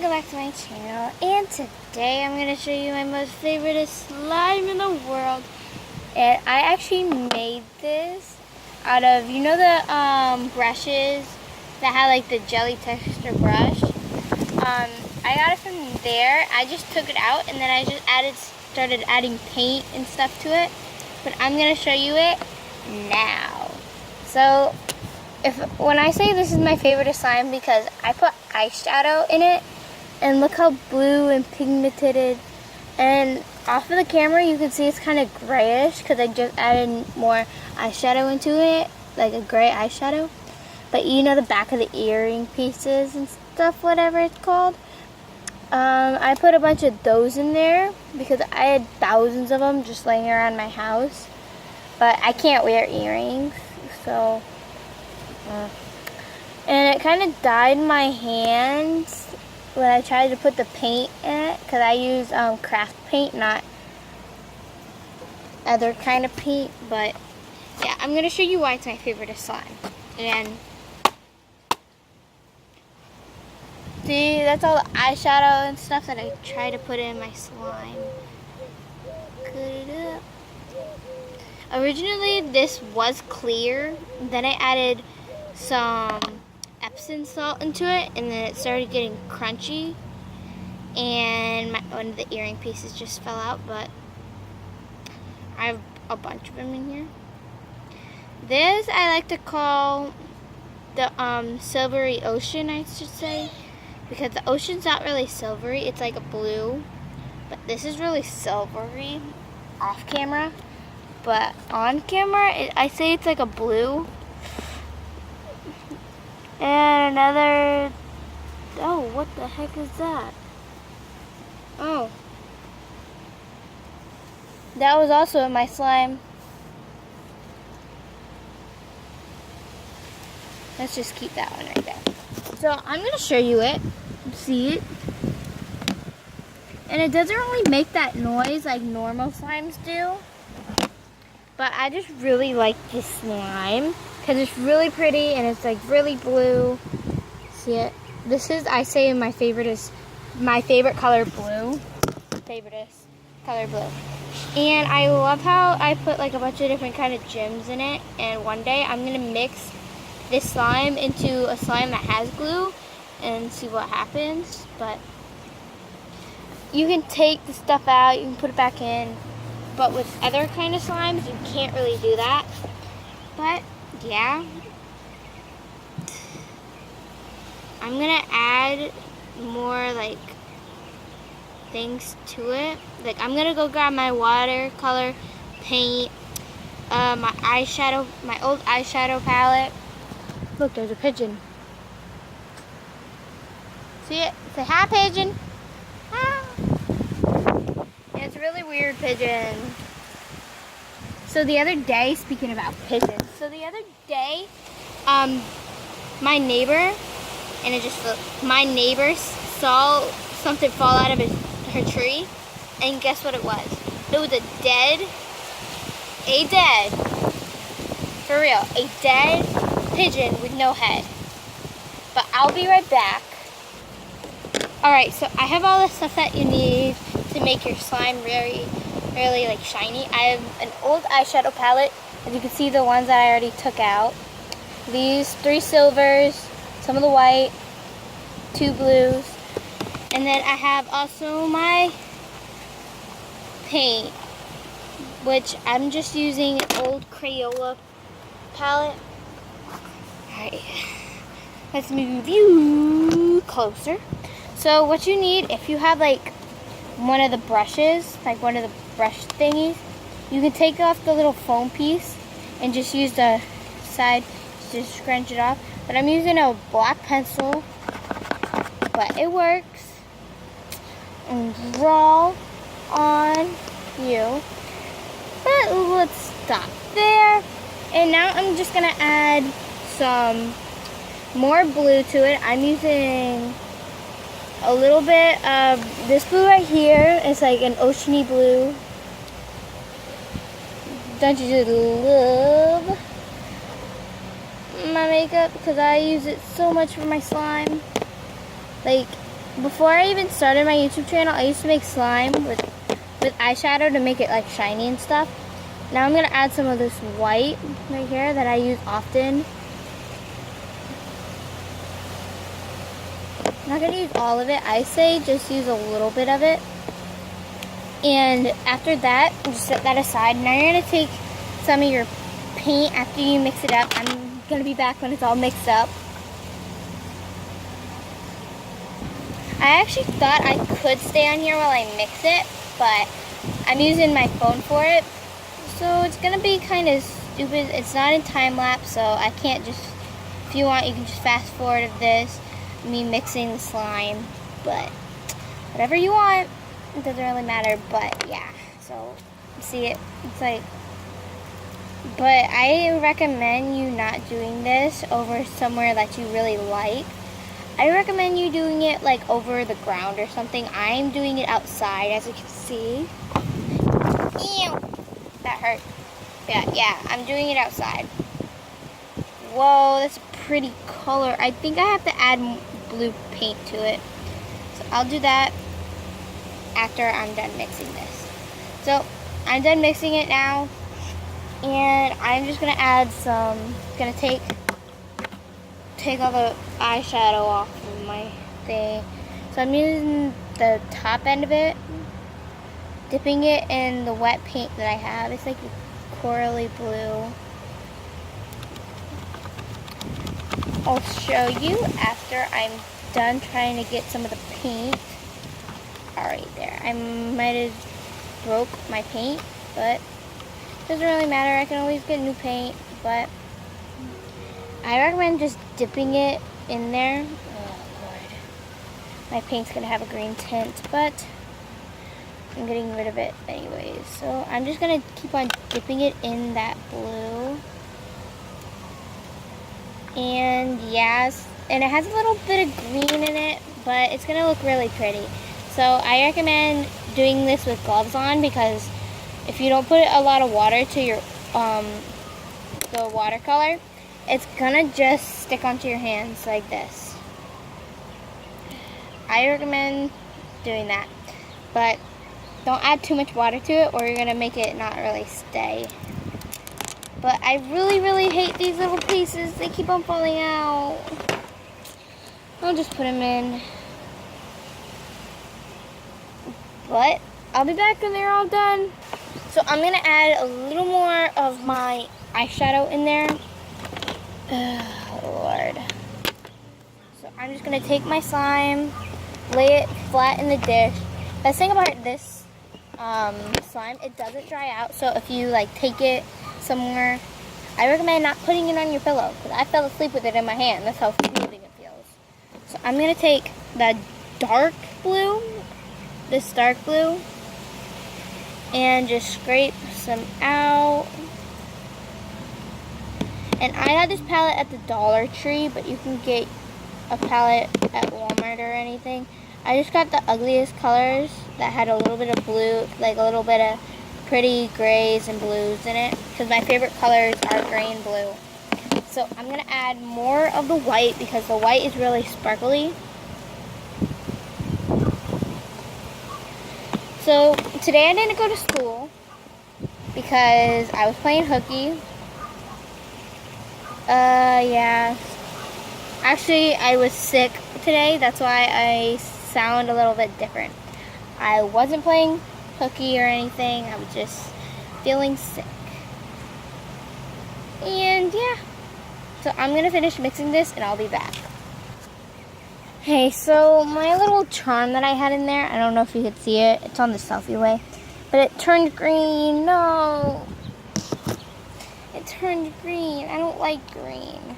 welcome back to my channel, and today I'm going to show you my most favorite slime in the world. And I actually made this out of, you know, the brushes that have like the jelly texture brush. I got it from there. I just took it out and then I just started adding paint and stuff to it, but I'm going to show you it now. So when I say this is my favorite slime, because I put eyeshadow in it, and look how blue and pigmented, and off of the camera you can see it's kind of grayish because I just added more eyeshadow into it, like a gray eyeshadow. But you know the back of the earring pieces and stuff, whatever it's called, I put a bunch of those in there because I had thousands of them just laying around my house, but I can't wear earrings, so and it kind of dyed my hands when I tried to put the paint in it, because I use craft paint, not other kind of paint. But yeah, I'm going to show you why it's my favorite slime. And see, that's all the eyeshadow and stuff that I try to put in my slime. Cut it up. Originally this was clear, then I added some Epsom salt into it, and then it started getting crunchy, and one of the earring pieces just fell out, but I have a bunch of them in here. This I like to call the silvery ocean, I should say, because the ocean's not really silvery, it's like a blue, but this is really silvery off camera, but on camera I say it's like a blue. And another, oh, what the heck is that? Oh, that was also in my slime. Let's just keep that one right there. So I'm going to show you it. See it? And it doesn't really make that noise like normal slimes do. But I just really like this slime because it's really pretty and it's like really blue. See it? This is, I say, my favorite color, blue. Favoriteest color, blue. And I love how I put like a bunch of different kind of gems in it. And one day I'm gonna mix this slime into a slime that has glue and see what happens. But you can take the stuff out, you can put it back in. But with other kind of slimes, you can't really do that. But yeah, I'm gonna add more like things to it. Like I'm gonna go grab my watercolor paint, my eyeshadow, my old eyeshadow palette. Look, there's a pigeon. See it? Say hi, pigeon. Ah. Yeah, it's a really weird pigeon. So the other day, speaking about pigeons, my neighbor, my neighbor saw something fall out of her tree, and guess what it was? It was a dead, for real, a dead pigeon with no head. But I'll be right back. Alright, so I have all the stuff that you need to make your slime really like shiny. I have an old eyeshadow palette. As you can see, the ones that I already took out. These 3 silvers, some of the white, 2 blues, and then I have also my paint, which I'm just using an old Crayola palette. Alright, let's move you closer. So what you need, if you have like one of the brushes, like one of the brush thingies, you can take off the little foam piece and just use the side to scrunch it off. But I'm using a black pencil, but it works. And draw on you. But let's stop there. And now I'm just gonna add some more blue to it. I'm using a little bit of this blue right here. It's like an oceany blue. Don't you just love my makeup? Because I use it so much for my slime. Like, before I even started my YouTube channel, I used to make slime with eyeshadow to make it like shiny and stuff. Now I'm gonna add some of this white right here that I use often. I'm not gonna use all of it. I say just use a little bit of it. And after that, just set that aside. Now you're gonna take some of your paint after you mix it up. I'm gonna be back when it's all mixed up. I actually thought I could stay on here while I mix it, but I'm using my phone for it. So it's gonna be kind of stupid. It's not in time lapse, so I can't just, if you want, you can just fast forward of this, me mixing the slime, but whatever you want, it doesn't really matter. But yeah, so see it, it's like, but I recommend you not doing this over somewhere that you really like. I recommend you doing it like over the ground or something. I'm doing it outside, as you can see. Ew, that hurt. Yeah, I'm doing it outside. Whoa, that's a pretty color. I think I have to add blue paint to it. So I'll do that after I'm done mixing this. So I'm done mixing it now, and I'm just gonna add some, gonna take all the eyeshadow off of my thing. So I'm using the top end of it, dipping it in the wet paint that I have. It's like corally blue. I'll show you after I'm done trying to get some of the paint. Alright, there. I might have broke my paint, but it doesn't really matter. I can always get new paint, but I recommend just dipping it in there. Oh Lord, my paint's gonna have a green tint, but I'm getting rid of it anyways. So I'm just gonna keep on dipping it in that blue. And yes, and it has a little bit of green in it, but it's gonna look really pretty. So I recommend doing this with gloves on, because if you don't put a lot of water to your the watercolor, it's gonna just stick onto your hands like this. I recommend doing that, but don't add too much water to it or you're gonna make it not really stay. But I really hate these little pieces. They keep on falling out. I'll just put them in. But I'll be back when they're all done. So I'm gonna add a little more of my eyeshadow in there. Oh, Lord. So I'm just gonna take my slime, lay it flat in the dish. Best thing about this slime, it doesn't dry out. So if you like take it somewhere, I recommend not putting it on your pillow, because I fell asleep with it in my hand. That's how smoothing it feels. So I'm gonna take the dark blue, this dark blue, and just scrape some out. And I got this palette at the Dollar Tree, but you can get a palette at Walmart or anything. I just got the ugliest colors that had a little bit of blue, like a little bit of pretty grays and blues in it, because my favorite colors are gray and blue. So I'm going to add more of the white, because the white is really sparkly. So today I didn't go to school because I was playing hooky. Yeah. Actually, I was sick today. That's why I sound a little bit different. I wasn't playing hooky or anything. I was just feeling sick. And yeah. So I'm going to finish mixing this and I'll be back. Hey, so my little charm that I had in there, I don't know if you could see it. It's on the selfie way. But it turned green. No. It turned green. I don't like green.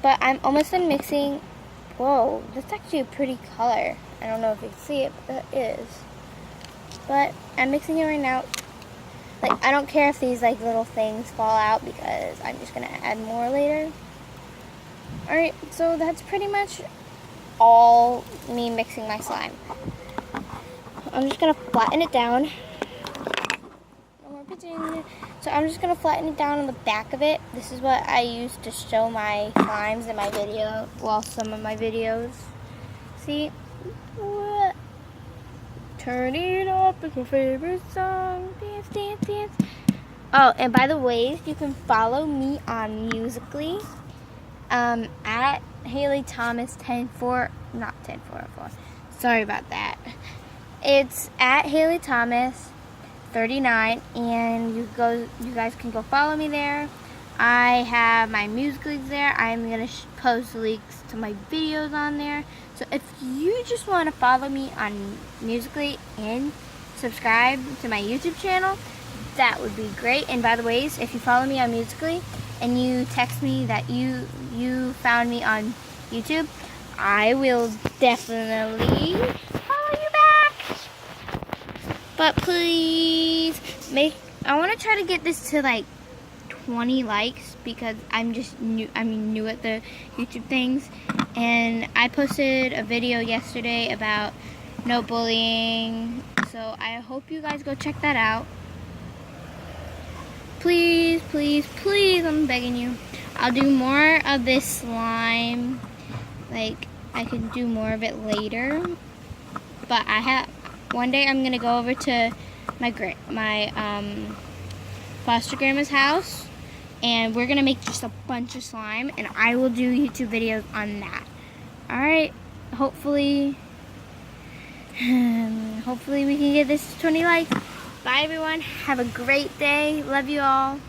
But I'm almost done mixing. Whoa, that's actually a pretty color. I don't know if you can see it, but it is. But I'm mixing it right now. Like, I don't care if these like little things fall out, because I'm just gonna add more later. Alright, so that's pretty much all me mixing my slime. I'm just gonna flatten it down. No more pitching. So I'm just gonna flatten it down on the back of it. This is what I use to show my slimes in my video, well, some of my videos. See? What? Turn it up, it's my favorite song. Dance, dance, dance. Oh, and by the way, you can follow me on Musical.ly at Haley Thomas 104, not 10404. Sorry about that. It's at Haley Thomas 39, and you guys can go follow me there. I have my Musical.ly there. I'm gonna post links to my videos on there. So if you just want to follow me on Musical.ly and subscribe to my YouTube channel, that would be great. And by the way, if you follow me on Musical.ly and you text me that you found me on YouTube, I will definitely follow you back. But please I want to try to get this to like 20 likes because I'm just new at the YouTube things. And I posted a video yesterday about no bullying, so I hope you guys go check that out. Please, please, please, I'm begging you. I'll do more of this slime. Like, I can do more of it later. But one day I'm gonna go over to my foster grandma's house, and we're gonna make just a bunch of slime, and I will do YouTube videos on that. Alright, hopefully we can get this to 20 likes. Bye everyone, have a great day, love you all.